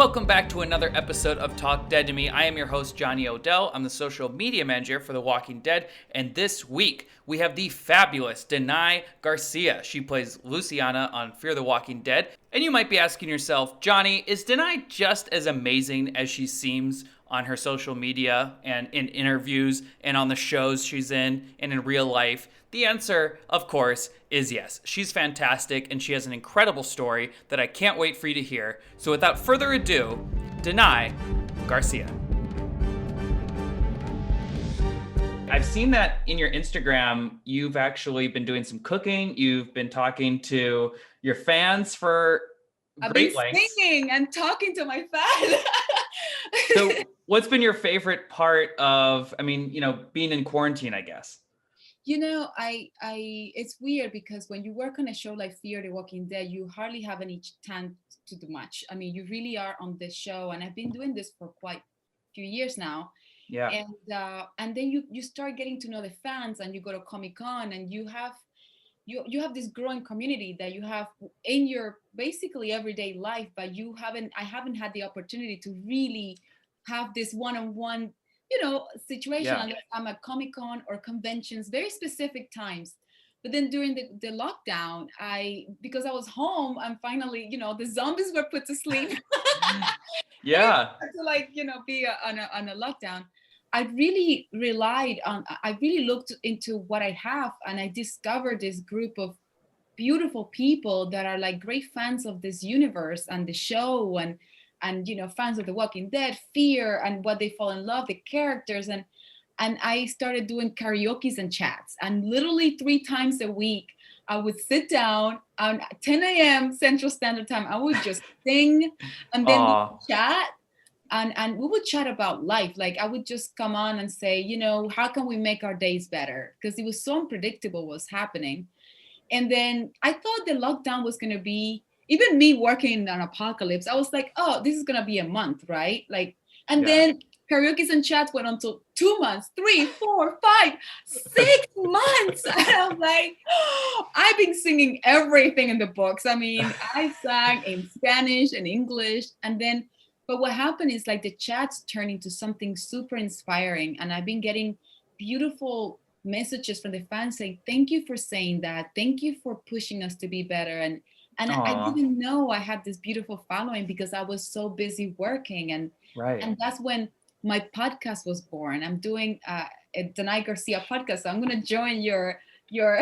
Welcome back to another episode of Talk Dead to Me. I am your host, Johnny Odell. I'm the social media manager for The Walking Dead. And this week, we have the fabulous Danay Garcia. She plays Luciana on Fear the Walking Dead. And you might be asking yourself, Johnny, is Danay just as amazing as she seems on her social media and in interviews and on the shows she's in and in real life? The answer, of course, is yes. She's fantastic and she has an incredible story that I can't wait for you to hear. So without further ado, Danay Garcia. I've seen that in your Instagram, you've actually been doing some cooking. You've been talking to your fans for great lengths. I've been singing and talking to my fans. So what's been your favorite part of, being in quarantine, I guess? It's weird because when you work on a show like Fear the Walking Dead, you hardly have any time to do much. I mean, you really are on this show, and I've been doing this for quite a few years now. Yeah. And then you start getting to know the fans, and you go to Comic-Con, and you have this growing community that you have in your basically everyday life, but I haven't had the opportunity to really have this one-on-one situation unless I'm at Comic-Con or conventions, very specific times. But then during the lockdown, because I was home, I'm finally, the zombies were put to sleep. Yeah. To be on a lockdown. I really looked into what I have, and I discovered this group of beautiful people that are like great fans of this universe and the show, and fans of The Walking Dead, Fear, and what they fall in love, the characters, and I started doing karaoke's and chats, and literally 3 times a week I would sit down on 10 a.m. Central Standard Time. I would just sing, and then we would chat, and we would chat about life. Like I would just come on and say, how can we make our days better? Because it was so unpredictable what's happening. And then I thought the lockdown was going to be, even me working on Apocalypse, I was like, oh, this is going to be a month, right? Then karaoke's and chats went on to 2 months, 3, 4, 5, 6 months. And I was like, I've been singing everything in the books. I mean, I sang in Spanish and English. But what happened is like the chats turned into something super inspiring. And I've been getting beautiful messages from the fans saying, thank you for saying that. Thank you for pushing us to be better. And I didn't know I had this beautiful following because I was so busy working. And that's when my podcast was born. I'm doing a Danay Garcia podcast. So I'm going to join your your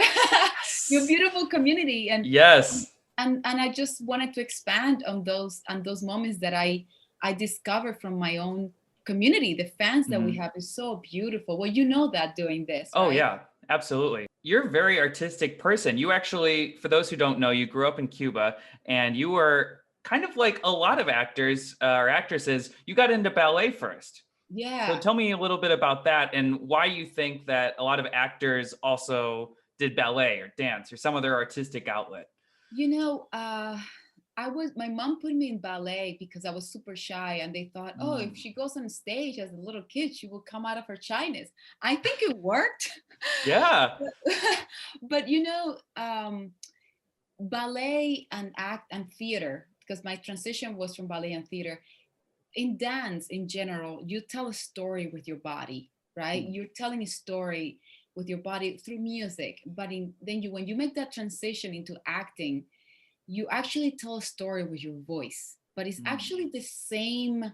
beautiful community. And yes. And I just wanted to expand on those moments that I discovered from my own community. The fans that we have is so beautiful. Well, you know that doing this. Oh, right? Yeah, absolutely. You're a very artistic person. You actually, for those who don't know, you grew up in Cuba, and you were kind of like a lot of actors or actresses. You got into ballet first. Yeah. So tell me a little bit about that and why you think that a lot of actors also did ballet or dance or some other artistic outlet. My mom put me in ballet because I was super shy, and they thought, oh, if she goes on stage as a little kid, she will come out of her shyness. I think it worked. Yeah. But ballet and act and theater, because my transition was from ballet and theater. In dance in general, you tell a story with your body, right? You're telling a story with your body through music, but when you make that transition into acting, you actually tell a story with your voice, but it's actually the same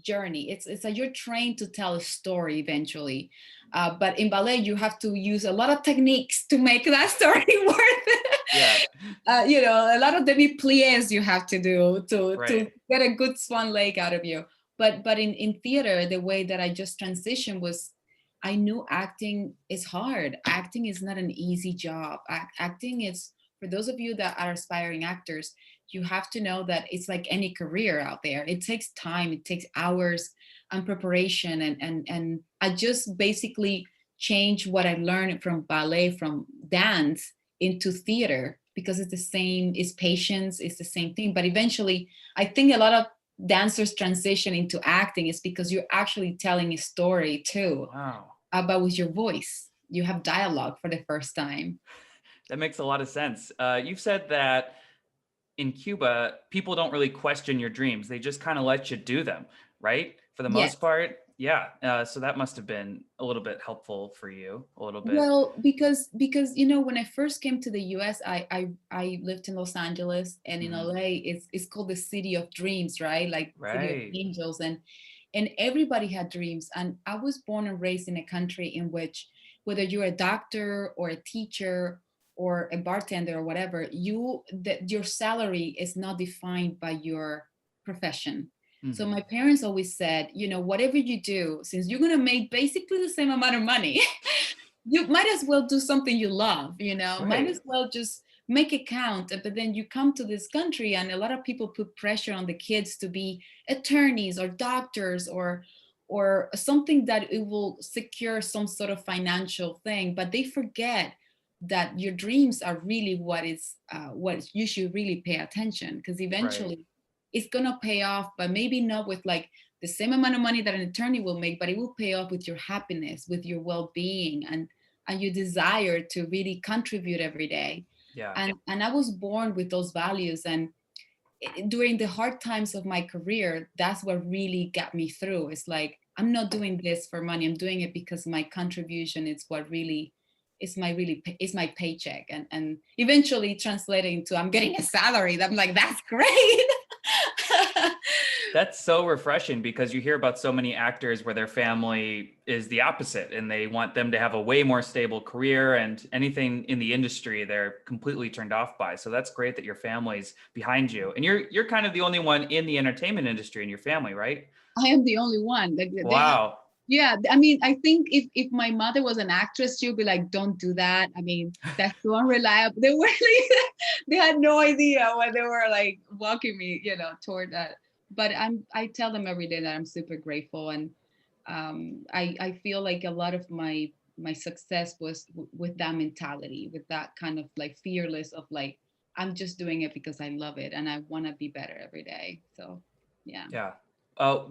journey. It's like you're trained to tell a story eventually. But in ballet, you have to use a lot of techniques to make that story worth it. Yeah. A lot of demi-pliés you have to do to get a good swan leg out of you. But in theater, the way that I just transitioned was, I knew acting is hard. Acting is not an easy job. Acting is, for those of you that are aspiring actors, you have to know that it's like any career out there. It takes time, it takes hours and preparation. And I just basically changed what I learned from ballet, from dance into theater, because it's the same, it's patience, it's the same thing. But eventually, I think a lot of dancers transition into acting is because you're actually telling a story too. Wow. But with your voice, you have dialogue for the first time. That makes a lot of sense. You've said that in Cuba, people don't really question your dreams. They just kind of let you do them, right? For the Yes. most part. Yeah. So that must have been a little bit helpful for you, a little bit. Well, because you know, when I first came to the US, I lived in Los Angeles, and in Mhm. LA it's called the city of dreams, right? Like city of Right. angels, and everybody had dreams. And I was born and raised in a country in which, whether you're a doctor or a teacher or a bartender or whatever, that your salary is not defined by your profession. So Hmm. my parents always said, you know, whatever you do, since you're gonna make basically the same amount of money, you might as well do something you love, you know, might Right. as well just make it count. But then you come to this country, and a lot of people put pressure on the kids to be attorneys or doctors or something that it will secure some sort of financial thing, but they forget that your dreams are really what you should really pay attention, because Right. eventually it's gonna pay off, but maybe not with like the same amount of money that an attorney will make, but it will pay off with your happiness, with your well-being, and your desire to really contribute every day. Yeah. And I was born with those values, and during the hard times of my career, that's what really got me through. It's like, I'm not doing this for money, I'm doing it because my contribution is what really is my paycheck, and eventually translating to I'm getting a salary. I'm like, that's great. That's so refreshing because you hear about so many actors where their family is the opposite and they want them to have a way more stable career, and anything in the industry they're completely turned off by. So that's great that your family's behind you. And you're kind of the only one in the entertainment industry in your family, right? I am the only one. Like they have, Wow. yeah. I mean, I think if my mother was an actress, she'd be like, "Don't do that." I mean, that's so unreliable. They were like, they had no idea when they were like walking me, you know, toward that. But I tell them every day that I'm super grateful, and I feel like a lot of my success was with that mentality, with that kind of like fearless of like, I'm just doing it because I love it and I want to be better every day. So yeah. Yeah.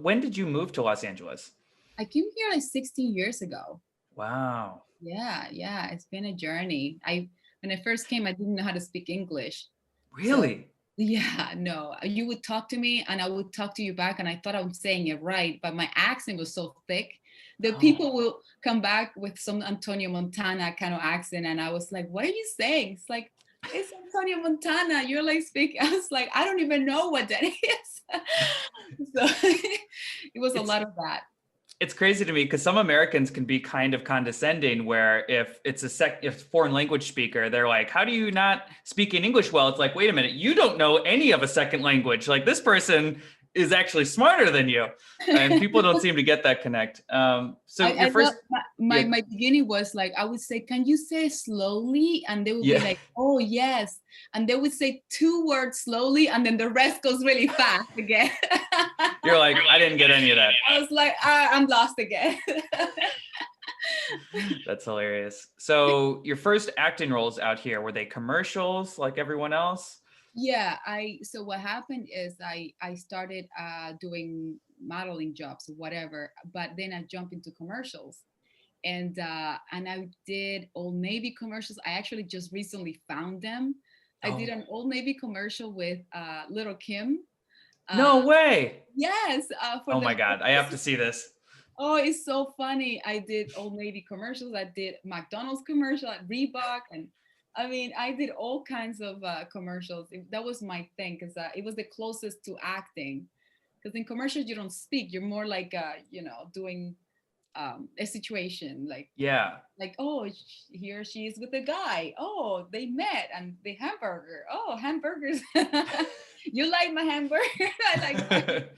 When did you move to Los Angeles? I came here like 16 years ago. Wow. Yeah, yeah, it's been a journey. When I first came, I didn't know how to speak English. So Really? yeah, no, you would talk to me and I would talk to you back, and I thought I was saying it right, but my accent was so thick that Oh. people will come back with some Antonio Montana kind of accent, and I was like, "What are you saying?" It's like, "It's Antonio Montana." You're like speaking. I was like, "I don't even know what that is." So it was a It's lot of that. it's crazy to me because some Americans can be kind of condescending where if it's if foreign language speaker, they're like, how do you not speak in English well? It's like, wait a minute, you don't know any of a second language. Like this person is actually smarter than you. And people don't seem to get that connect. So I your love first, my yeah, my beginning was like, I would say, "Can you say slowly?" And they would be yeah, like, "Oh yes," and they would say two words slowly, and then the rest goes really fast again. you're like, I didn't get any of that. I was like, I'm lost again. That's hilarious. So your first acting roles out here, were they commercials like everyone else? Yeah, I so what happened is I started doing modeling jobs or whatever, but then I jumped into commercials, and I did Old Navy commercials. I actually just recently found them. I did Oh, an Old Navy commercial with Little Kim. no Uh, way. yes, for Oh the my God, I have to see this. oh, it's so funny. I did Old Navy commercials. I did McDonald's commercial at Reebok, and I mean, I did all kinds of commercials. That was my thing, because it was the closest to acting. Because in commercials you don't speak; you're more like you know, doing a situation Yeah. like, oh, he or she is with a guy. Oh, they met and the hamburger. Oh, hamburgers. You like my hamburger? I like that.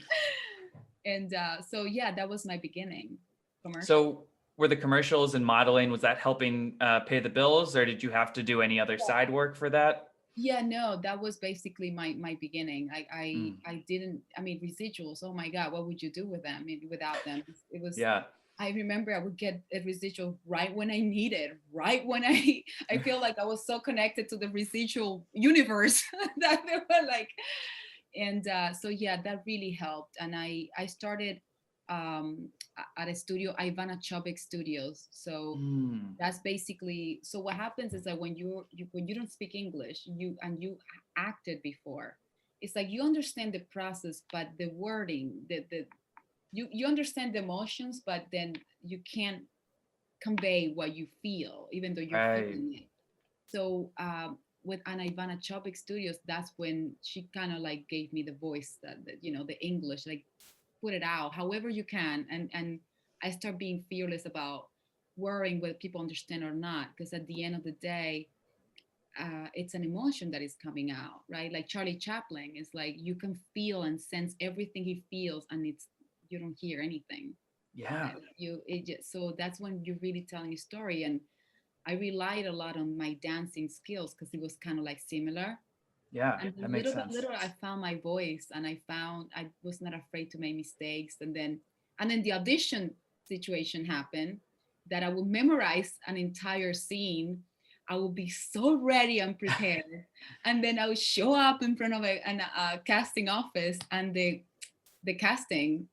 And so yeah, that was my beginning. Commercial. So were the commercials and modeling, was that helping pay the bills, or did you have to do any other side work for that? Yeah, no, that was basically my beginning. Mm, I didn't. I mean, residuals. Oh my God, what would you do with them? I mean, without them? It was. yeah. I remember I would get a residual right when I need it, right when I feel like I was so connected to the residual universe that they were like, and so yeah, that really helped. And I started at a studio, Ivana Chubik Studios. So Mm, that's basically, so what happens is that when when you don't speak English, you acted before. it's like you understand the process, but the wording, the you understand the emotions, but then you can't convey what you feel, even though you're Right. feeling it. So with Anna Ivana Chopik Studios, that's when she kind of like gave me the voice, that you know, the English, like put it out however you can, and I start being fearless about worrying whether people understand or not, because at the end of the day, it's an emotion that is coming out, right? Like Charlie Chaplin is like, you can feel and sense everything he feels, and it's, you don't hear anything. Yeah. So that's when you're really telling a story. And I relied a lot on my dancing skills because it was kind of like similar. Yeah. And That makes little by sense. little, I found my voice, and I was not afraid to make mistakes. And then the audition situation happened, that I would memorize an entire scene. I would be so ready and prepared. And then I would show up in front of a casting office, and the casting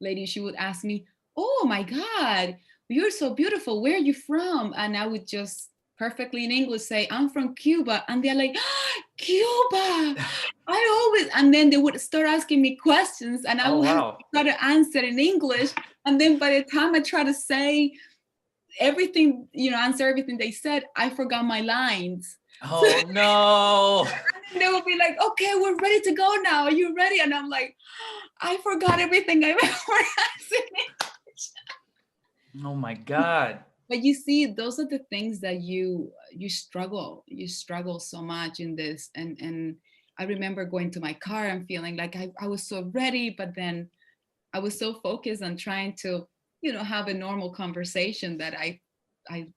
lady, she would ask me, "Oh my God, you're so beautiful. Where are you from?" And I would just perfectly in English say, "I'm from Cuba." And they're like, "Ah, Cuba. I always," and then they would start asking me questions, and I Oh, would have wow. to try to answer in English. And then by the time I try to say everything, answer everything they said, I forgot my lines. So Oh, no. they would be like, "Okay, we're ready to go now. Are you ready?" And I'm like, I forgot everything I memorized. Oh, my God. But you see, those are the things that you struggle so much in this. And I remember going to my car and feeling like I was so ready, but then I was so focused on trying to, have a normal conversation, that I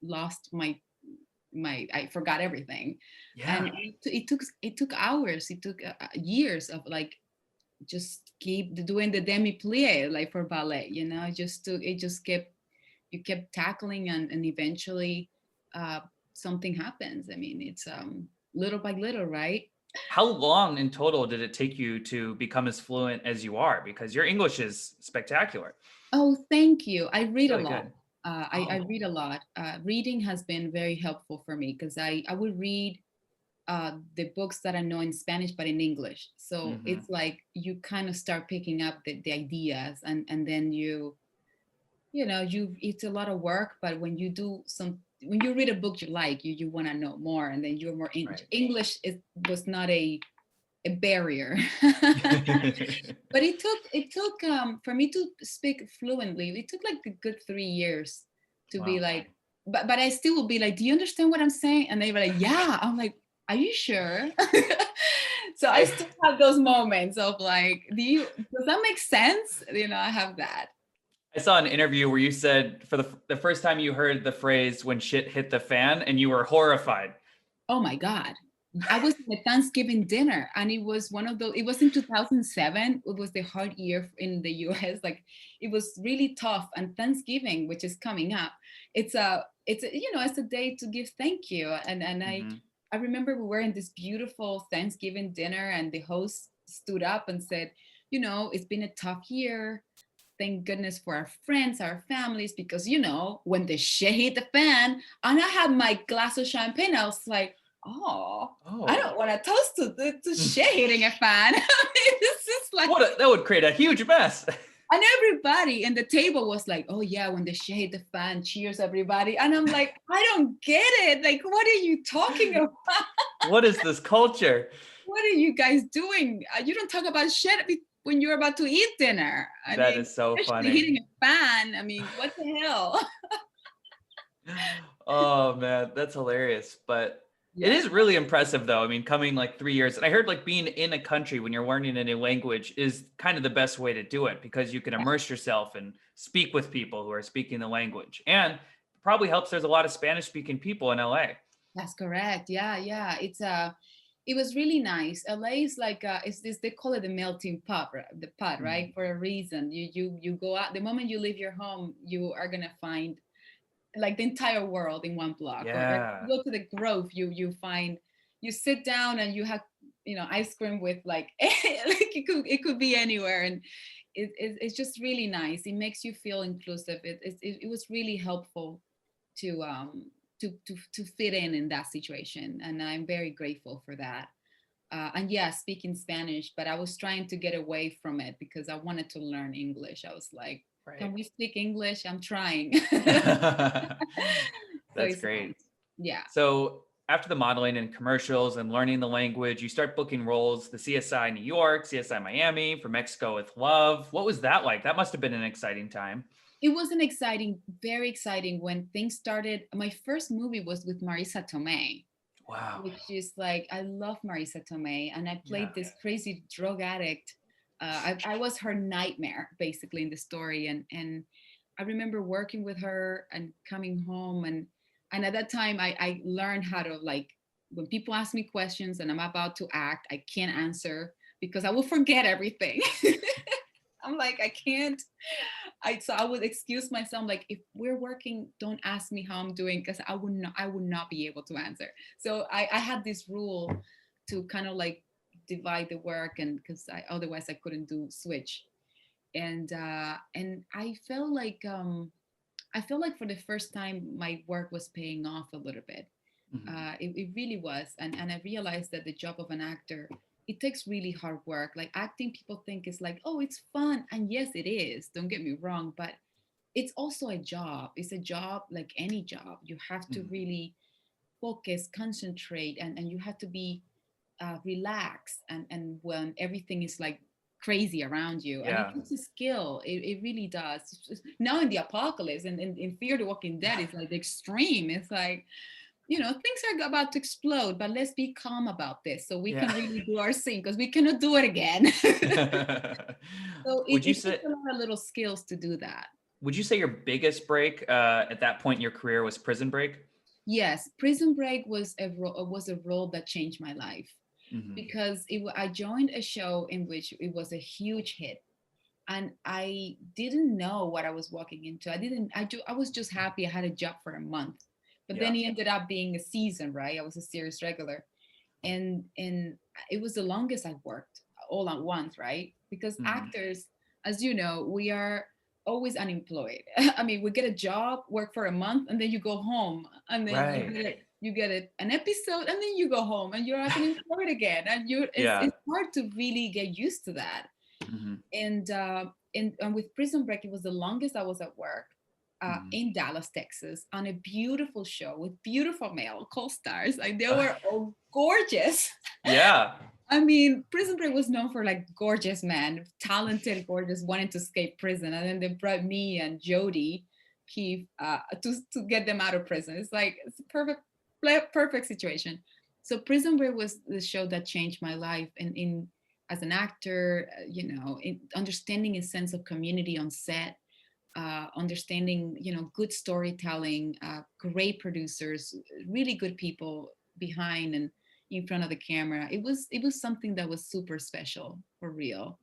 lost my I forgot everything. And Yeah. it took hours, it took years of like just keep doing the demi plie, like for ballet, it just kept, you kept tackling, and eventually uh something happens. I mean, it's little by little, right? How long in total did it take you to become as fluent as you are? Because your English is spectacular. Oh, thank you. I read a Really lot. good. I Oh, read a lot. Reading has been very helpful for me, because I would read the books that I know in Spanish, but in English. So hmm, it's like you kind of start picking up the ideas, and then it's a lot of work. But when you read a book you like, you want to know more, and then you're more right. English was not a barrier. But it took for me to speak fluently, it took like a good 3 years to be Wow. like, but I still will be like, "Do you understand what I'm saying?" And they were like, "Yeah." I'm like, "Are you sure?" So I I still have those moments of like, does that make sense? I have that. I saw an interview where you said for the first time you heard the phrase "when shit hit the fan" and you were horrified. Oh my God. I was in a Thanksgiving dinner, and it was one of those, it was in 2007. It was the hard year in the US. Like, it was really tough. And Thanksgiving, which is coming up, it's a day to give thank you. And Hmm. I remember we were in this beautiful Thanksgiving dinner, and the host stood up and said, "It's been a tough year. Thank goodness for our friends, our families, because when the shit hit the fan." And I had my glass of champagne. I was like, "Oh, I Oh, don't want to toast to shit hitting a fan." I mean, it's just like, that would create a huge mess. and everybody in the table was like, "Oh yeah, when the shit hit the fan, cheers everybody." And I'm like, I don't get it. Like, what are you talking about? What is this culture? What are you guys doing? You don't talk about shit when you're about to eat dinner. I That mean, is so especially funny. hitting a fan. I mean, what the hell? Oh man, that's hilarious. But it Yeah. is really impressive though. I mean, coming like 3 years, and I heard like being in a country when you're learning a new language is kind of the best way to do it because you can immerse yourself and speak with people who are speaking the language. And probably helps there's a lot of Spanish speaking people in LA. That's correct. Yeah, yeah. It was really nice. LA is like it's this, they call it the melting pot, the pot, Mhm. right? For a reason. You go out the moment you leave your home, you are gonna find like the entire world in one block. Or Yeah. you go to the Grove, you sit down and you have ice cream with like like it could be anywhere. And it's just really nice. It makes you feel inclusive. It was really helpful to to fit in that situation, and I'm very grateful for that. And yeah, speaking Spanish, but I was trying to get away from it because I wanted to learn English. I was like, can Right. we speak English? I'm trying. So That's it's great. nice. Yeah. So after the modeling and commercials and learning the language, you start booking roles, the CSI New York, CSI Miami, For Mexico with Love. What was that like? That must have been an exciting time. It was an exciting, very exciting when things started. My first movie was with Marisa Tomei, Wow. which is like, I love Marisa Tomei. And I Yeah. played this crazy drug addict. I was her nightmare basically in the story. And I remember working with her and coming home. And at that time, I learned how to, like, when people ask me questions and I'm about to act, I can't answer because I will forget everything. I'm like, I can't. So I would excuse myself, like, if we're working, don't ask me how I'm doing because I would not be able to answer. So I had this rule to kind of like divide the work, and because otherwise I couldn't do switch. And I felt like for the first time my work was paying off a little bit. Mhm. It really was. And I realized that the job of an actor, it takes really hard work. Like acting, people think is like, oh, it's fun. And yes, it is. Don't get me wrong. But it's also a job. It's a job like any job. You have to Mhm. really focus, concentrate, and you have to be relaxed. And when everything is like crazy around you, and it Yeah. takes a skill. It really does. Now in the apocalypse and in Fear the Walking Dead, it's like the extreme. It's like, things are about to explode, but let's be calm about this so we Yeah. can really do our scene because we cannot do it again. So Would you it takes say a lot of little skills to do that. would you say your biggest break at that point in your career was Prison Break? Yes, Prison Break was a role that changed my life Hmm. because I joined a show in which it was a huge hit, and I didn't know what I was walking into. I was just happy I had a job for a month, but then Yeah. it ended up being a season, right? I was a series regular, and it was the longest I worked all at once, right? Because Hmm. actors, as you know, we are always unemployed. I mean, we get a job, work for a month, and then you go home, and then Right. an episode, and then you go home, and you're like unemployed again, and Yeah. it's hard to really get used to that. Hmm. And with Prison Break, it was the longest I was at work. Hmm. In Dallas, Texas, on a beautiful show with beautiful male co-stars. Like they were all gorgeous. Yeah. I mean, Prison Break was known for like gorgeous men, talented, gorgeous, wanting to escape prison, and then they brought me and Jody Keith to get them out of prison. It's a perfect situation. So Prison Break was the show that changed my life, and in as an actor, in understanding a sense of community on set, understanding, good storytelling, great producers, really good people behind and in front of the camera. It was something that was super special for real.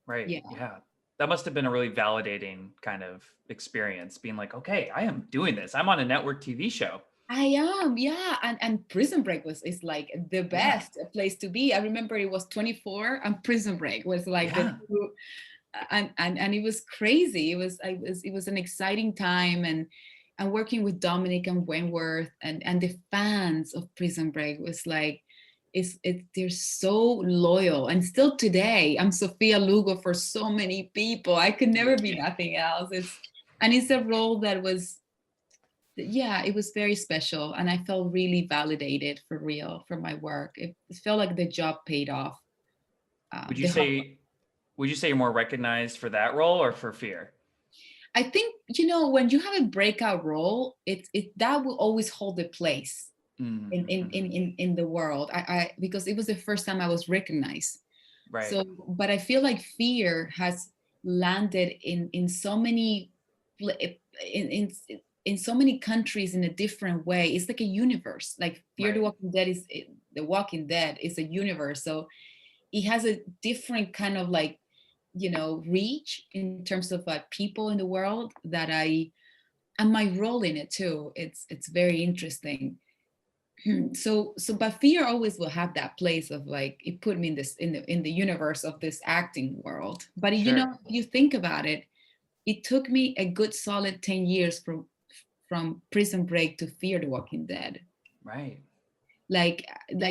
Right. Yeah. Yeah. That must have been a really validating kind of experience being like, okay, I am doing this. I'm on a network TV show. I am, yeah, and Prison Break is like the Yeah. best place to be. I remember it was 24, and Prison Break was like the Yeah. two, and it was crazy. It was an exciting time, and working with Dominic and Wentworth and the fans of Prison Break was like, they're so loyal, and still today I'm Sophia Lugo for so many people. I could never be nothing else. It's a role that was, yeah, it was very special, and I felt really validated for real for my work. It felt like the job paid off. Would you The hard say would you say you're more recognized for that role or for Fear? I think, when you have a breakout role, it that will always hold a place Mm-hmm. in the world. I because it was the first time I was recognized. Right. So, but I feel like Fear has landed in so many in in in so many countries in a different way. It's like a universe. Like Fear Right. The Walking Dead is a universe. So it has a different kind of like, reach in terms of people in the world that I and my role in it too. It's very interesting. So but Fear always will have that place of like, it put me in the universe of this acting world. But Sure. if you think about it, it took me a good solid 10 years from Prison Break to Fear the Walking Dead. Right. Like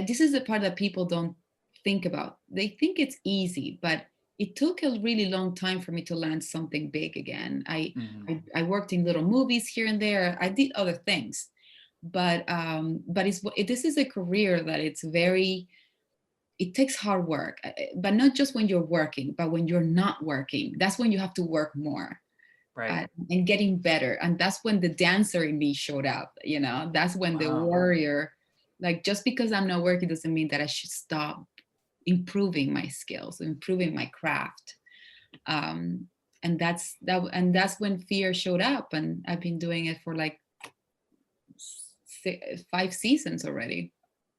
this is the part that people don't think about. They think it's easy, but it took a really long time for me to land something big again. Hmm. I worked in little movies here and there. I did other things, but this is a career that it's very, it takes hard work, but not just when you're working, but when you're not working. That's when you have to work more, Right. and getting better. And that's when the dancer in me showed up. That's when the Wow. warrior, like, just because I'm not working doesn't mean that I should stop improving my skills, improving my craft. um, and that's when fear showed up, and I've been doing it for like 5 seasons already.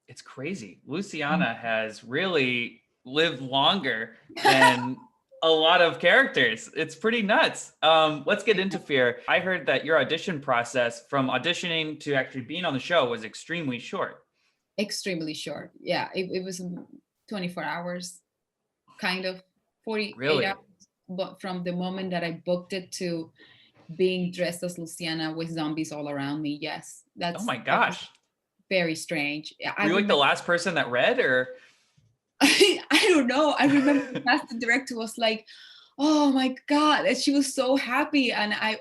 It's crazy. Luciana has really lived longer than a lot of characters. It's pretty nuts. Let's get into Fear. I heard that your audition process from auditioning to actually being on the show was extremely short. Extremely short. Yeah, it was 24 hours, kind of 48 hours. Really? But from the moment that I booked it to being dressed as Luciana with zombies all around me, yes, Oh my that was gosh. very strange. I Were you like the remember. last person that read or? I don't know. I remember the casting director was like, "Oh my God!" And she was so happy, and I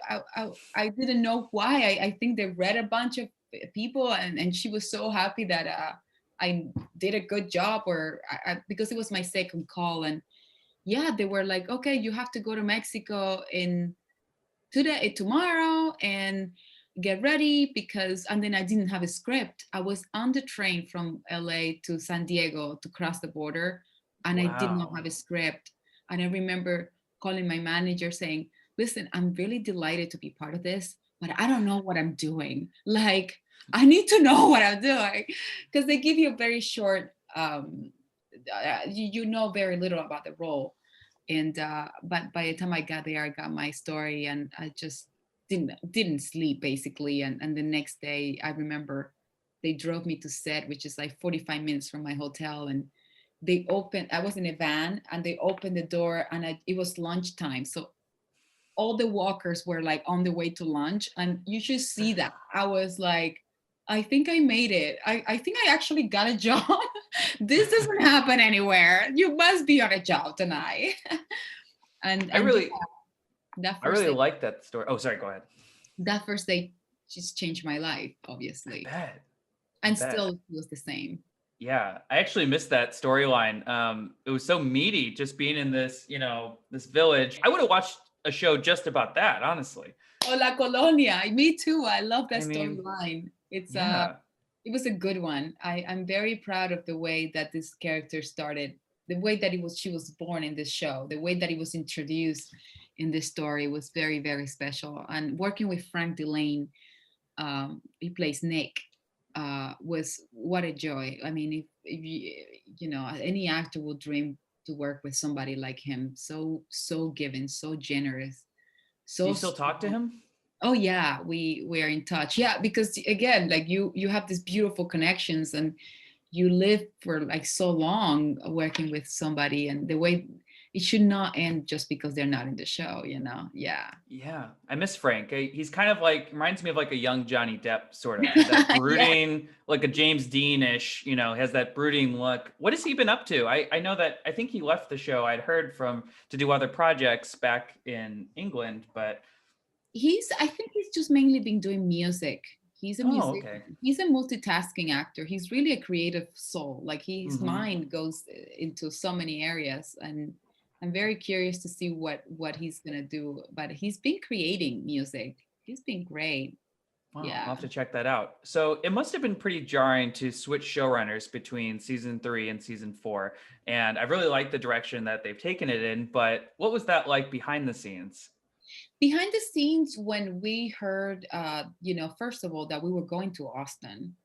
didn't know why. I think they read a bunch of people, and she was so happy that I did a good job, or because it was my second call, and yeah, they were like, "Okay, you have to go to Mexico in tomorrow and get ready," because and then I didn't have a script. I was on the train from LA to San Diego to cross the border, and I did not Wow. have a script. And I remember calling my manager saying, "Listen, I'm really delighted to be part of this, but I don't know what I'm doing. Like, I need to know what I'm doing," because they give you a very short you know very little about the role. And but by the time I got there, I got my story, and I just didn't sleep basically. And the next day, I remember they drove me to set, which is like 45 minutes from my hotel, and they opened. I was in a van, and they opened the door, and it was lunchtime, so all the walkers were like on the way to lunch, and you should see that. I was like, I think I made it. I think I actually got a job. This doesn't happen anywhere. You must be on a job tonight. and I and yeah, really that I first really day like that story. Oh, sorry, go ahead. that first day just changed my life, I obviously. bet. I And bet. still it was the same. Yeah, I actually missed that storyline. It was so meaty just being in this, this village. I would have watched a show just about that, honestly. Oh, La Colonia. Me too. I love that I mean, storyline. yeah. It was a good one. I'm very proud of the way that this character started, the way that she was born in this show, the way that it was introduced in this story was very, very special. And working with Frank Delane, he plays Nick, was what a joy. I mean, if any actor would dream to work with somebody like him. So giving, so generous, Do so you still talk to strong. him? Oh yeah, we are in touch. Yeah, because again, like you have these beautiful connections, and you live for like so long working with somebody, and the way it should not end just because they're not in the show. Yeah. Yeah, I miss Frank. He's kind of like reminds me of like a young Johnny Depp, sort of that Yeah. brooding, like a James Dean-ish. Has that brooding look. What has he been up to? I know that I think he left the show. I'd heard from to do other projects back in England, but I think he's just mainly been doing music. He's a oh, musician. okay. He's a multitasking actor. He's really a creative soul. Like his Hmm. mind goes into so many areas, and I'm very curious to see what he's gonna do. But he's been creating music. He's been great. Wow, I'll Yeah. have to check that out. So it must have been pretty jarring to switch showrunners between season 3 and season 4. And I really like the direction that they've taken it in. But what was that like behind the scenes? Behind the scenes, when we heard, first of all, that we were going to Austin,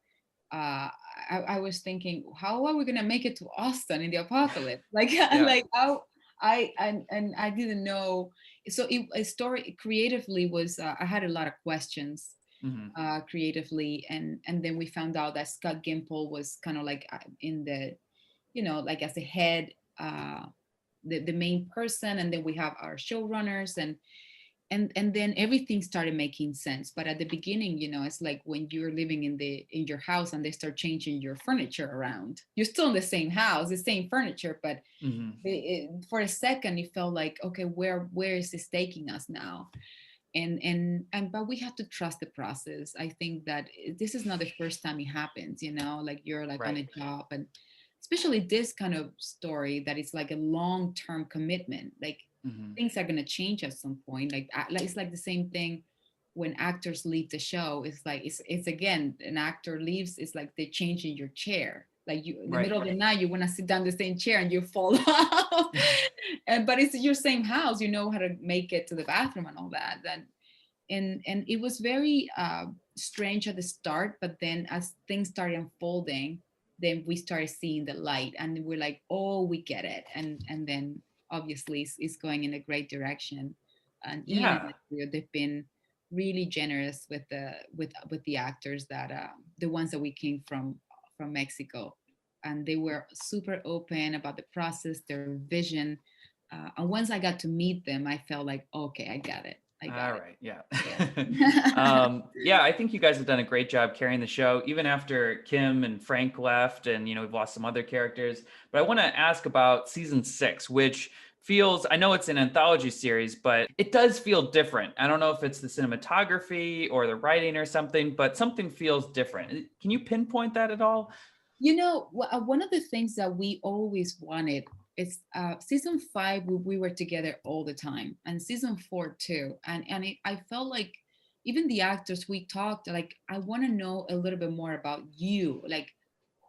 I was thinking, how are we gonna make it to Austin in the apocalypse? Like, Yeah. like how and I didn't know. So a story creatively was I had a lot of questions Hmm. creatively, and then we found out that Scott Gimple was kind of like in the, like as a head, the main person, and then we have our showrunners, and and then everything started making sense. But at the beginning, it's like when you're living in your house and they start changing your furniture around. You're still in the same house, the same furniture, but Hmm. for a second it felt like, okay, where is this taking us now? And but we have to trust the process. I think that this is not the first time it happens, like you're like on Right. a job, and especially this kind of story that it's like a long-term commitment. Like Hmm. things are going to change at some point. Like it's like the same thing when actors leave the show. It's like it's again, an actor leaves, it's like they're changing your chair. Like you in the Right. middle of the night you want to sit down the same chair and you fall off. But it's your same house, you know how to make it to the bathroom and all that. And it was very strange at the start, but then as things started unfolding, then we started seeing the light, and we're like, oh, we get it. And then obviously it's going in a great direction. And even Yeah. they've been really generous with the actors, that the ones that we came from Mexico, and they were super open about the process, their vision. And once I got to meet them, I felt like, okay, I got it. I got All it. right. Yeah. Yeah. Yeah, I think you guys have done a great job carrying the show, even after Kim and Frank left, and we've lost some other characters. But I want to ask about season 6, which feels, I know it's an anthology series, but it does feel different. I don't know if it's the cinematography or the writing or something, but something feels different. Can you pinpoint that at all? One of the things that we always wanted is season 5. We were together all the time, and season 4 too. I felt like even the actors, we talked like, I want to know a little bit more about you. Like,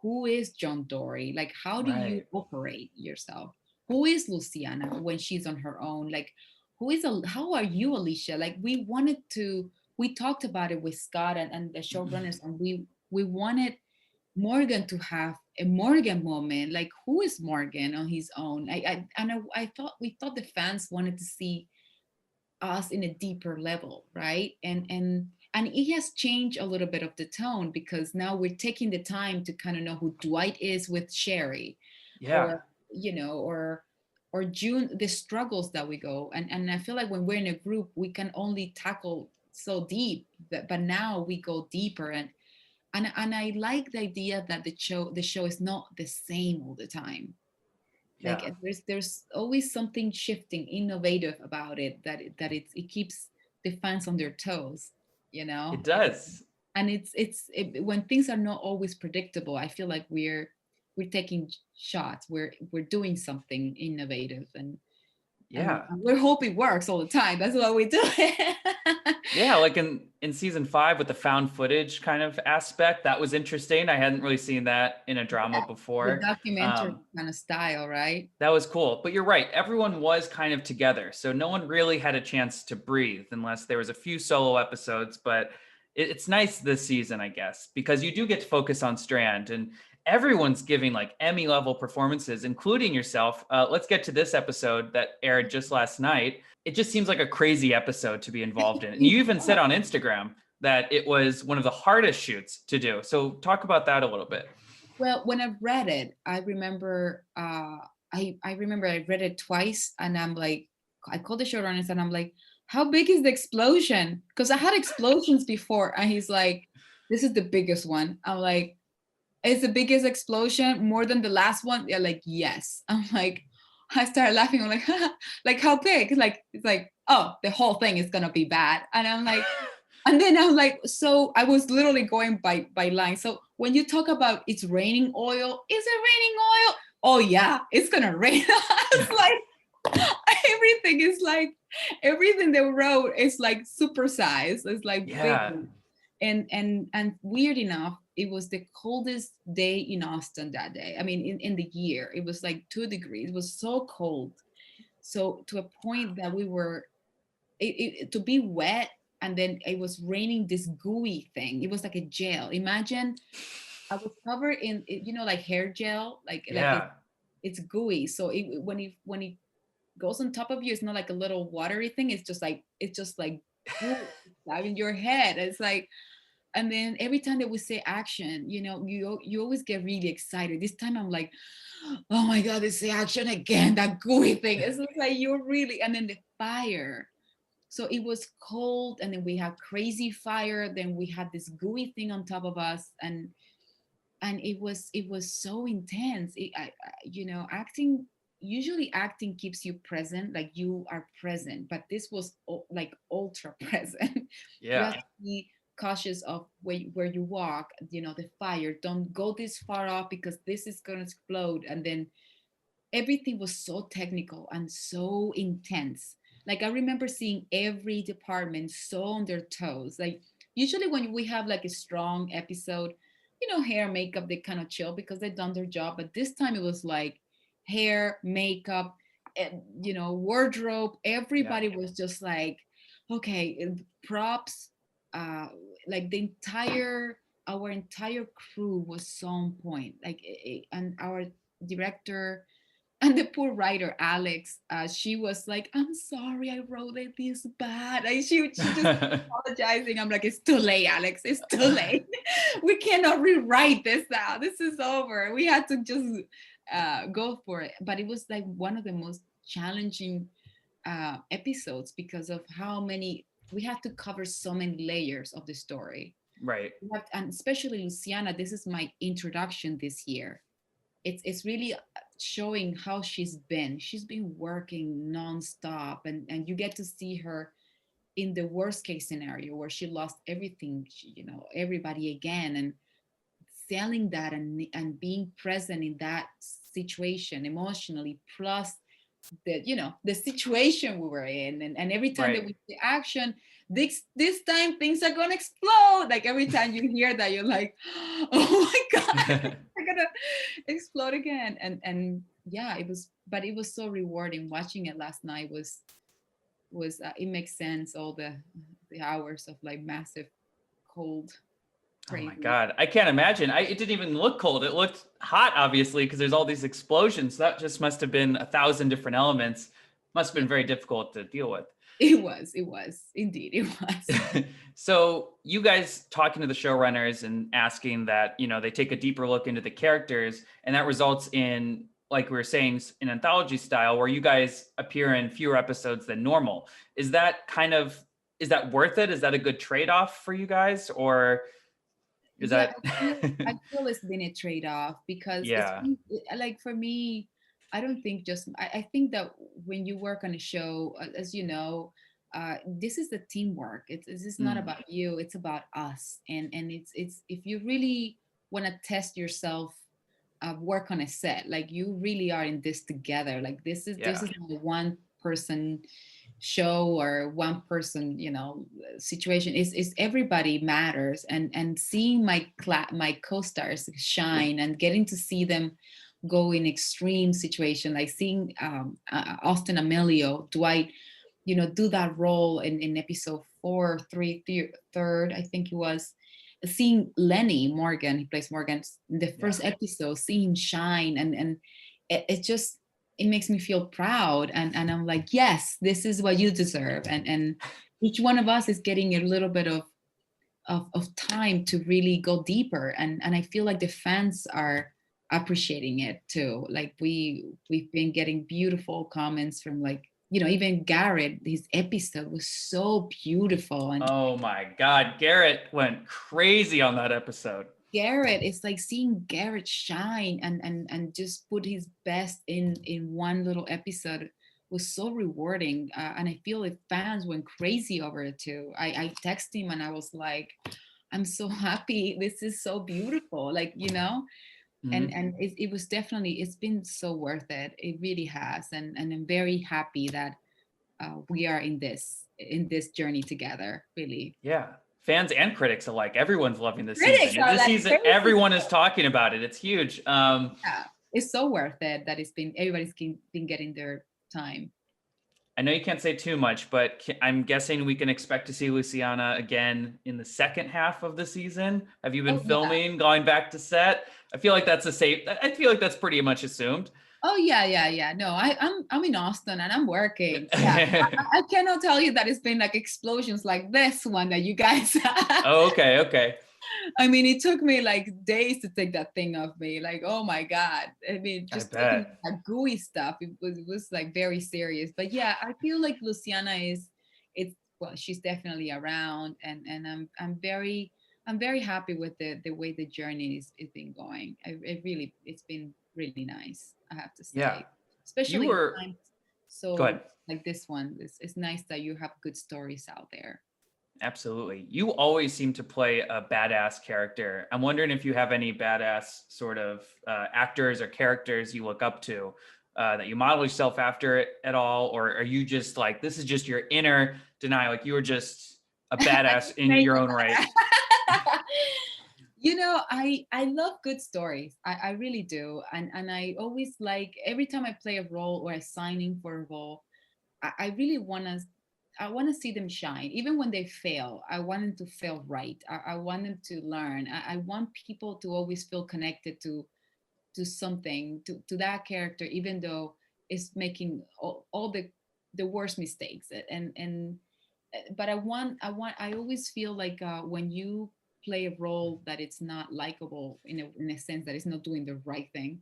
who is John Dory? Like, how do you Right. operate yourself? Who is Luciana when she's on her own? Like, how are you, Alicia? Like, we talked about it with Scott and the showrunners, and we wanted Morgan to have a Morgan moment. Like, who is Morgan on his own? I thought we thought the fans wanted to see us in a deeper level, right? And it has changed a little bit of the tone, because now we're taking the time to kind of know who Dwight is with Sherry, Yeah. or or June, the struggles that we go. And I feel like when we're in a group, we can only tackle so deep, but now we go deeper. And I like the idea that the show is not the same all the time. Like, Yeah. there's always something shifting, innovative about it, it keeps the fans on their toes, you It know. does. And when things are not always predictable, I feel like we're taking shots, we're doing something innovative, and Yeah. we hope it works all the time. That's why we do it. Yeah, like in season 5 with the found footage kind of aspect, that was interesting. I hadn't really seen that in a drama Yeah, the before. documentary kind of style, right? That was cool. But you're right, everyone was kind of together. So no one really had a chance to breathe unless there was a few solo episodes, but it's nice this season, I guess, because you do get to focus on Strand and everyone's giving like Emmy level performances, including yourself. Let's get to this episode that aired just last night. It just seems like a crazy episode to be involved in. And you even said on Instagram that it was one of the hardest shoots to do. So talk about that a little bit. Well, when I read it, I remember I remember I read it twice, and I'm like, I called the showrunners and I'm like, how big is the explosion? Because I had explosions before, and he's like, this is the biggest one. I'm like, is the biggest explosion more than the last one? They're like, yes. I'm like, I started laughing. I'm like, like, how big? Like, it's like, oh, the whole thing is gonna be bad. And I'm like, and then I'm like, so I was literally going by line. So when you talk about it's raining oil, is it raining oil? Oh yeah, it's gonna rain. It's like everything is like everything they wrote is like supersized. It's like big. Yeah. And weird enough, it was the coldest day in Austin that day. I mean, in the year, it was like 2 degrees. It was so cold. So to a point that we were to be wet, and then it was raining this gooey thing. It was like a gel. Imagine I was covered in like hair gel, like Yeah. it's gooey. So when it goes on top of you, it's not like a little watery thing. It's just like goo in your head. It's like, and then every time that we say action, you always get really excited. This time I'm like, oh my god, they say action again, that gooey thing. It's just like you're really, and then the fire. So it was cold, and then we had crazy fire, then we had this gooey thing on top of us, and it was so intense. Acting, usually acting keeps you present, like you are present, but this was like ultra present. You Yeah. have to be cautious of where you walk, the fire, don't go this far off because this is going to explode. And then everything was so technical and so intense. Like, I remember seeing every department so on their toes. Like, usually when we have like a strong episode, hair, makeup, they kind of chill because they've done their job. But this time it was like hair, makeup, wardrobe. Yeah. Everybody was just like, okay, props. Uh, like our entire crew was so on point. Like, and our director and the poor writer Alex, she was like, "I'm sorry, I wrote it this bad." And she just apologizing. I'm like, "It's too late, Alex. It's too late. We cannot rewrite this now. This is over. We had to just go for it." But it was like one of the most challenging episodes because of how many we had to cover, so many layers of the story. Right. And especially Luciana, this is my introduction this year. It's really showing how she's been working nonstop, and you get to see her in the worst case scenario where she lost everything, everybody again, and selling that, and being present in that situation emotionally, plus the situation we were in, and every time that Right. we see action, this time things are gonna explode. Like, every time you hear that, you're like, oh my god, they're gonna explode again. And yeah, it was so rewarding. Watching it last night was it makes sense, all the hours of like massive cold Oh my crazy. God. I can't imagine. It didn't even look cold. It looked hot, obviously, because there's all these explosions. That just must have been 1,000 different elements. Must have been very difficult to deal with. It was indeed, it was. So you guys talking to the showrunners and asking that, they take a deeper look into the characters, and that results in, like we were saying, an anthology style where you guys appear in fewer episodes than normal. Is that worth it? Is that a good trade-off for you guys? Or is Yeah, that I feel it's been a trade-off because yeah. like, for me, I don't think just I think that when you work on a show, as you know, this is the teamwork. This is not Mm, about you, it's about us. And it's if you really want to test yourself, work on a set, like, you really are in this together. Like, this yeah. is not a one person show or one person, situation. Is everybody matters. And seeing my co-stars shine, and getting to see them go in extreme situation, like seeing Austin Amelio, Dwight, do that role in episode 4 3 third, I think it was. Seeing Lenny Morgan, he plays Morgan in the Yeah. first episode, seeing him shine, and it just, it makes me feel proud. And I'm like, yes, this is what you deserve. And each one of us is getting a little bit of time to really go deeper. And I feel like the fans are appreciating it too. Like, we've been getting beautiful comments from, like, even Garrett. His episode was so beautiful. And Oh my God. Garrett went crazy on that episode. Garrett, it's like seeing Garrett shine, and just put his best in one little episode was so rewarding. And I feel like fans went crazy over it too. I texted him and I was like, I'm so happy. This is so beautiful. Like, Mhm. and it was definitely, it's been so worth it. It really has. And I'm very happy that we are in this journey together, really. Yeah. Fans and critics alike. Everyone's loving this Critics season. are This like season, crazy. everyone is talking about it. It's huge. Yeah, it's so worth it that everybody's been getting their time. I know you can't say too much, but I'm guessing we can expect to see Luciana again in the second half of the season. Have you been Oh yeah. filming, going back to set? I feel like I feel like that's pretty much assumed. Oh yeah, yeah, yeah. No, I'm in Austin and I'm working. Yeah, I cannot tell you that it's been like explosions like this one that you guys had. Oh, okay, okay. I mean, it took me like days to take that thing off me. Like, oh my God. I mean, I just taking bet. that gooey stuff, it was like very serious. But yeah, I feel like Luciana is, it's well, she's definitely around, and I'm very happy with the way the journey is been going. It's been really nice, I have to Yeah. say, You especially in were, times go so ahead. like this one. It's nice that you have good stories out there. Absolutely. You always seem to play a badass character. I'm wondering if you have any badass sort of actors or characters you look up to that you model yourself after at all, or are you just like, this is just your inner Danay, like you were just a I badass just in made your you own right? You know, I love good stories. I really do. And I always like every time I play a role or I sign in for a role, I really want to see them shine. Even when they fail, I want them to fail right. I want them to learn. I want people to always feel connected to something, to that character, even though it's making all the worst mistakes. And but I always feel like when you play a role that it's not likable in a sense that it's not doing the right thing,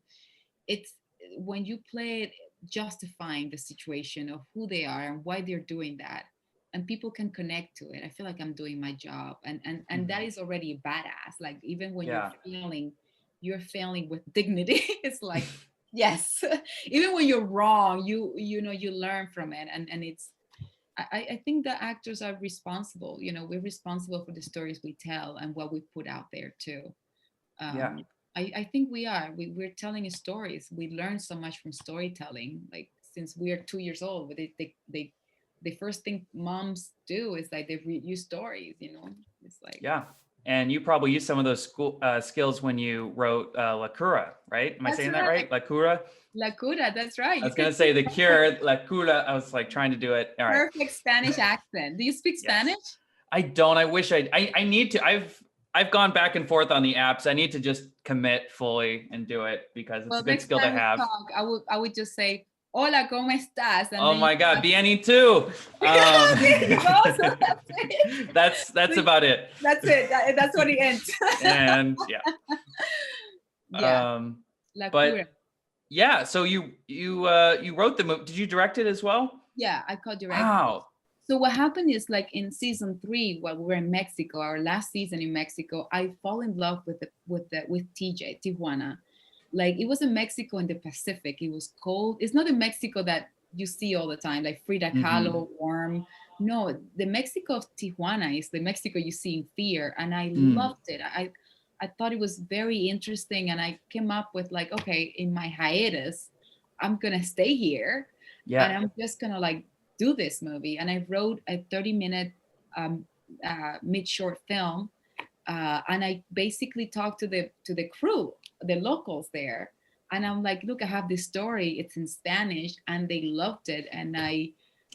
it's when you play it justifying the situation of who they are and why they're doing that, and people can connect to it. I feel like I'm doing my job, and that Mhm. is already badass. Like even when Yeah. you're failing with dignity. It's like yes. Even when you're wrong, you know, you learn from it, and it's I think the actors are responsible. You know, we're responsible for the stories we tell and what we put out there too. Yeah. I think we are. We're telling stories. We learn so much from storytelling. Like since we are 2 years old, the first thing moms do is like they read you stories. You know, it's like Yeah. And you probably used some of those school skills when you wrote La Cura, right? Am I that's saying that right. right? La Cura? La cura. That's right. I You was can gonna speak say the cure, La Cura. I was like trying to do it. All right. perfect Spanish accent. Do you speak Yes. Spanish? I don't. I wish I need to. I've gone back and forth on the apps. I need to just commit fully and do it because it's a Well, good next skill to time we have. talk, I would just say, "Hola, cómo estás?" And Oh then you my God, have, Bieni too. there you go. So that's it. That's So about it. that's it. That's what it ends. And yeah. Yeah, La Cura. But yeah, so you wrote the movie. Did you direct it as well? Yeah, I co-directed it. Wow. So what happened is like in season 3, while we were in Mexico, our last season in Mexico, I fall in love with TJ Tijuana. Like it was in Mexico in the Pacific. It was cold. It's not the Mexico that you see all the time, like Frida Mm-hmm. Kahlo, warm. No, the Mexico of Tijuana is the Mexico you see in Fear, and I Mm. loved it. I thought it was very interesting, and I came up with like, okay, in my hiatus, I'm gonna stay here, and Yeah. I'm just gonna like do this movie. And I wrote a 30-minute um, mid-short film, and I basically talked to the crew, the locals there, and I'm like, look, I have this story. It's in Spanish, and they loved it. And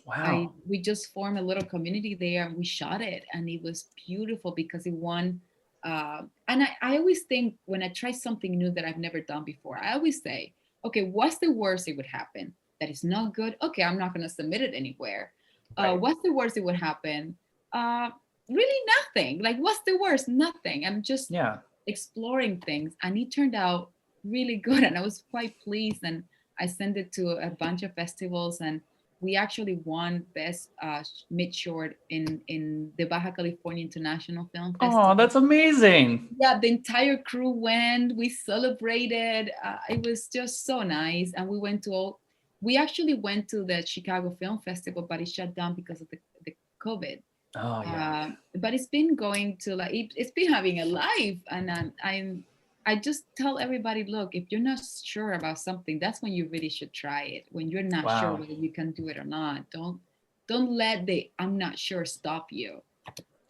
Wow. we just formed a little community there, and we shot it, and it was beautiful because it won. And I always think when I try something new that I've never done before, I always say, okay, what's the worst that would happen? That is not good. Okay, I'm not going to submit it anywhere. Right. What's the worst that would happen? Uh, Really nothing. Like, what's the worst? Nothing. I'm just Yeah. exploring things, and it turned out really good, and I was quite pleased. And I sent it to a bunch of festivals, and we actually won best mid short in the Baja California International Film Oh, Festival. that's amazing. Yeah, the entire crew went. We celebrated. It was just so nice, and we actually went to the Chicago Film Festival, but it shut down because of the COVID. Oh yeah. But it's been going to like it's been having a life, and I just tell everybody, look, if you're not sure about something, that's when you really should try it. When you're not sure Wow. whether you can do it or not, don't let the I'm not sure stop you.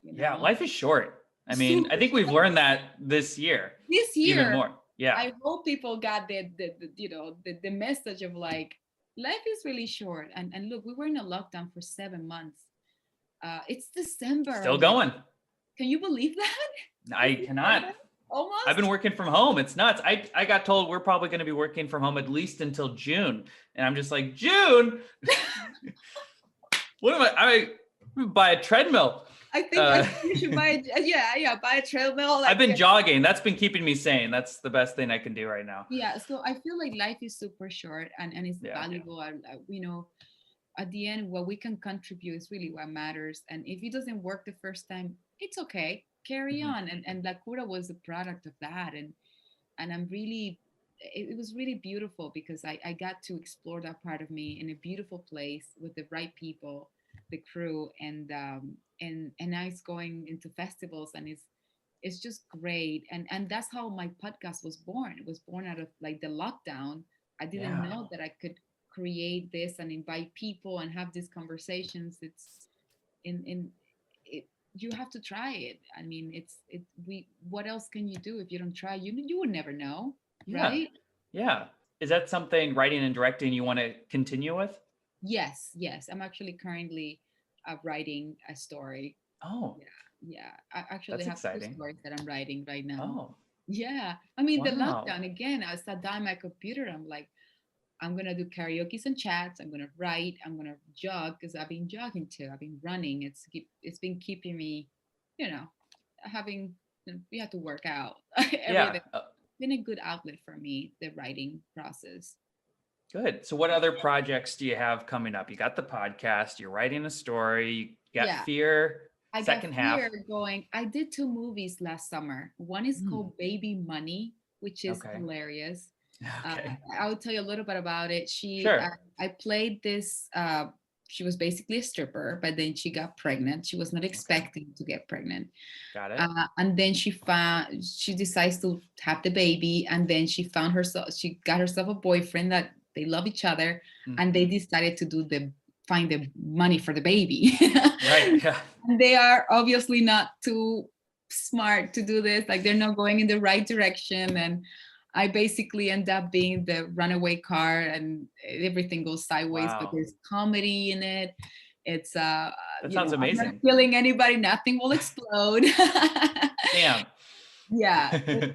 You Yeah, know, life is short. I mean, I super think we've short. learned that this year This even year, more. Yeah. I hope people got the you know the message of like life is really short. And look, we were in a lockdown for 7 months. It's December Still already. going. Can you believe that? I It's cannot. December I've been almost. working from home. It's nuts. I got told we're probably going to be working from home at least until June. And I'm just like, June? What am I buy a treadmill. I think you should buy yeah buy a treadmill I've like been jogging. That's been keeping me sane. That's the best thing I can do right now. yeah. So I feel like life is super short, and it's Yeah. valuable. You know, at the end, what we can contribute is really what matters. And if it doesn't work the first time, it's okay. Carry Hmm. on. And La Cura was a product of that. And I'm really, it was really beautiful because I got to explore that part of me in a beautiful place with the right people, the crew, and now it's going into festivals, and it's just great. And that's how my podcast was born. It was born out of like the lockdown. I didn't Yeah. know that I could create this and invite people and have these conversations. It's in it, you have to try it. I mean, it we what else can you do if you don't try? You would never know, Yeah. right? Yeah. Is that something, writing and directing, you want to continue with? Yes, yes. I'm actually currently writing a story. Oh, Yeah, yeah. I actually that's have two exciting. stories that I'm writing right now. Oh, Yeah. I mean, the wow. lockdown again, I sat down at my computer. I'm like, I'm gonna do karaoke's and chats. I'm gonna write. I'm gonna jog because I've been jogging too. I've been running. It's been keeping me, you know, having we have to work out every Yeah. day. Been a good outlet for me, the writing process. Good. So, what other projects do you have coming up? You got the podcast, you're writing a story, you got Yeah, Fear, I got second half. Fear going. I did two movies last summer. One is Hmm. called Baby Money, which is Okay. hilarious. Uh, Okay. I'll tell you a little bit about it. Sure. I played this. She was basically a stripper, but then she got pregnant. She was not Okay. expecting to get pregnant, Got it. and then she decides to have the baby, and then she got herself a boyfriend that they love each other, and they Hmm. decided to find the money for the baby. Right. Yeah. And they are obviously not too smart to do this, like they're not going in the right direction, and I basically end up being the runaway car, and everything goes sideways, but Wow. there's comedy in it. It's That sounds I'm not amazing. killing anybody, nothing will explode. Damn. Yeah, so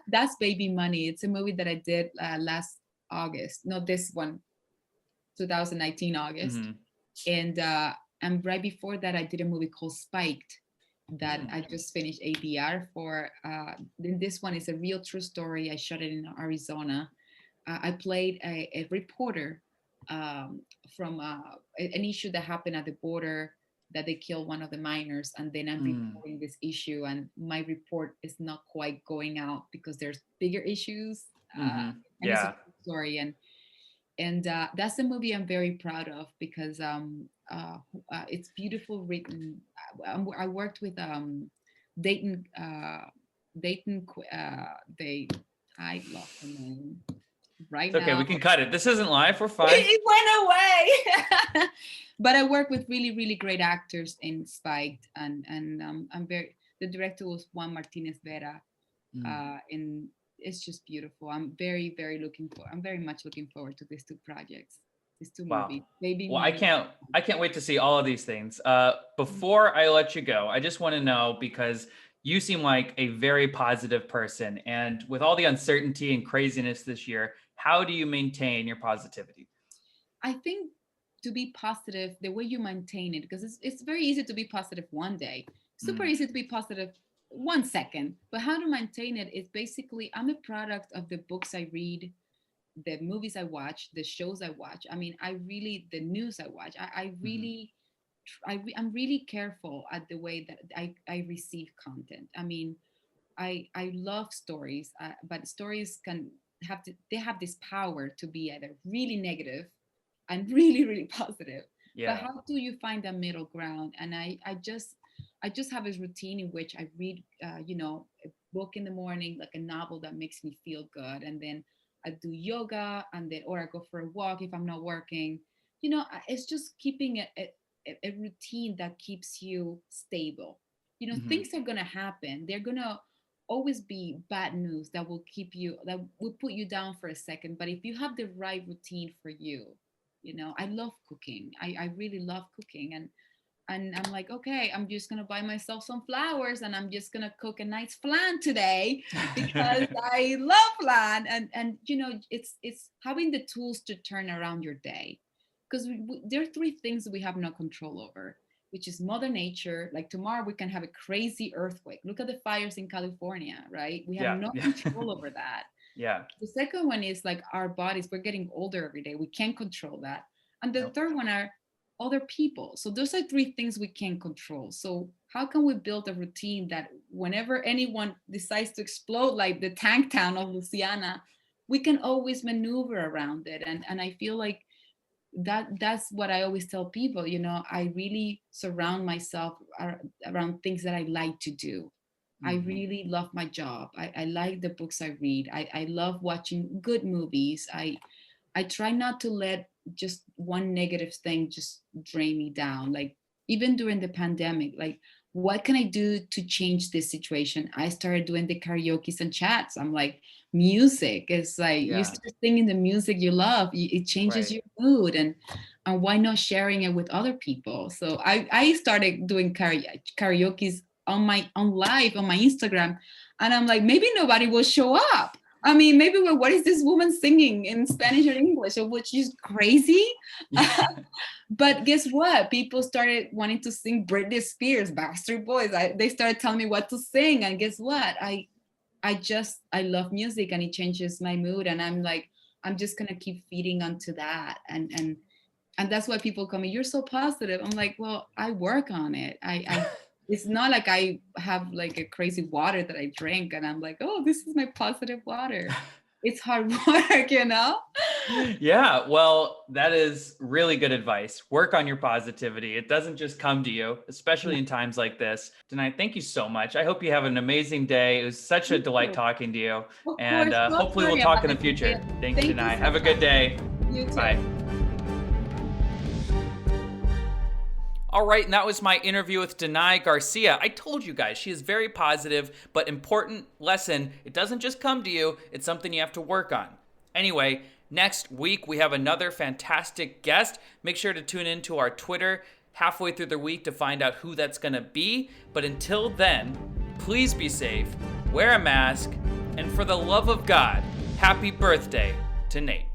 that's Baby Money. It's a movie that I did last August, not this one, 2019 August. Hmm. And right before that, I did a movie called Spiked that Mm. I just finished ADR for. Then this one is a real true story. I shot it in Arizona. I played a reporter from an issue that happened at the border, that they killed one of the miners, and then I'm Mm. reporting this issue, and my report is not quite going out because there's bigger issues, Hmm. and it's a Yeah. true story. And that's a movie I'm very proud of because it's beautiful written. I worked with Dayton. Dayton. They. I lost the name right It's okay. now. We can cut it. This isn't live. We're fine. It went away. But I work with really, really great actors in Spiked, and I'm very. The director was Juan Martinez Vera, Mm. and it's just beautiful. I'm very, very looking for. I'm very much looking forward to these two projects, these two Wow. movies. Baby Well, I Money. can't I can't wait to see all of these things. Before I let you go, I just want to know, because you seem like a very positive person, and with all the uncertainty and craziness this year, how do you maintain your positivity? I think to be positive, the way you maintain it, because it's very easy to be positive one day, super Mm. easy to be positive 1 second, but how to maintain it is basically I'm a product of the books I read, the movies I watch, the shows I watch. I mean, the news I watch. I Hmm. really, I'm really careful at the way that I receive content. I mean, I love stories, but stories they have this power to be either really negative and really, really positive. But Yeah. how do you find that middle ground? And I just have a routine in which I read, a book in the morning, like a novel that makes me feel good, and then I do yoga, and then or I go for a walk if I'm not working. It's just keeping a routine that keeps you stable. Hmm. Things are gonna happen. They're gonna always be bad news that will put you down for a second. But if you have the right routine for you, I love cooking. I really love cooking, and I'm like, okay, I'm just gonna buy myself some flowers, and I'm just gonna cook a nice flan today because I love flan. And it's having the tools to turn around your day, because there are three things we have no control over, which is Mother Nature. Like tomorrow we can have a crazy earthquake. Look at the fires in California, right? We have Yeah. no Yeah. control over that. Yeah. The second one is like our bodies. We're getting older every day. We can't control that. And the Nope. third one are other people. So those are three things we can control. So how can we build a routine that whenever anyone decides to explode, like the tank town of Luciana, we can always maneuver around it. And I feel like that's what I always tell people. I really surround myself around things that I like to do. I really love my job. I like the books I read. I love watching good movies. I try not to let just one negative thing just drain me down. Like even during the pandemic, like what can I do to change this situation? I started doing the karaoke's and chats. I'm like, music is like you start singing the music you love. It changes your mood, and why not sharing it with other people? So I started doing karaoke's on live on my Instagram, and I'm like, maybe nobody will show up. I mean, maybe what is this woman singing in Spanish or English? Or what, she's crazy? But guess what? People started wanting to sing Britney Spears, Backstreet Boys. They started telling me what to sing, and guess what? I love music, and it changes my mood, and I'm like, I'm just gonna keep feeding onto that, and that's why people call me, you're so positive. I'm like, well, I work on it. I it's not like I have like a crazy water that I drink and I'm like, oh, this is my positive water. It's hard work, Yeah, well, that is really good advice. Work on your positivity. It doesn't just come to you, especially in times like this. Danay, thank you so much. I hope you have an amazing day. It was such a delight talking to you. And hopefully we'll talk in the future. Thanks, Danay. Have a good day. You too. Bye. All right, and that was my interview with Danay Garcia. I told you guys, she is very positive, but important lesson. It doesn't just come to you. It's something you have to work on. Anyway, next week we have another fantastic guest. Make sure to tune into our Twitter halfway through the week to find out who that's going to be. But until then, please be safe, wear a mask, and for the love of God, happy birthday to Nate.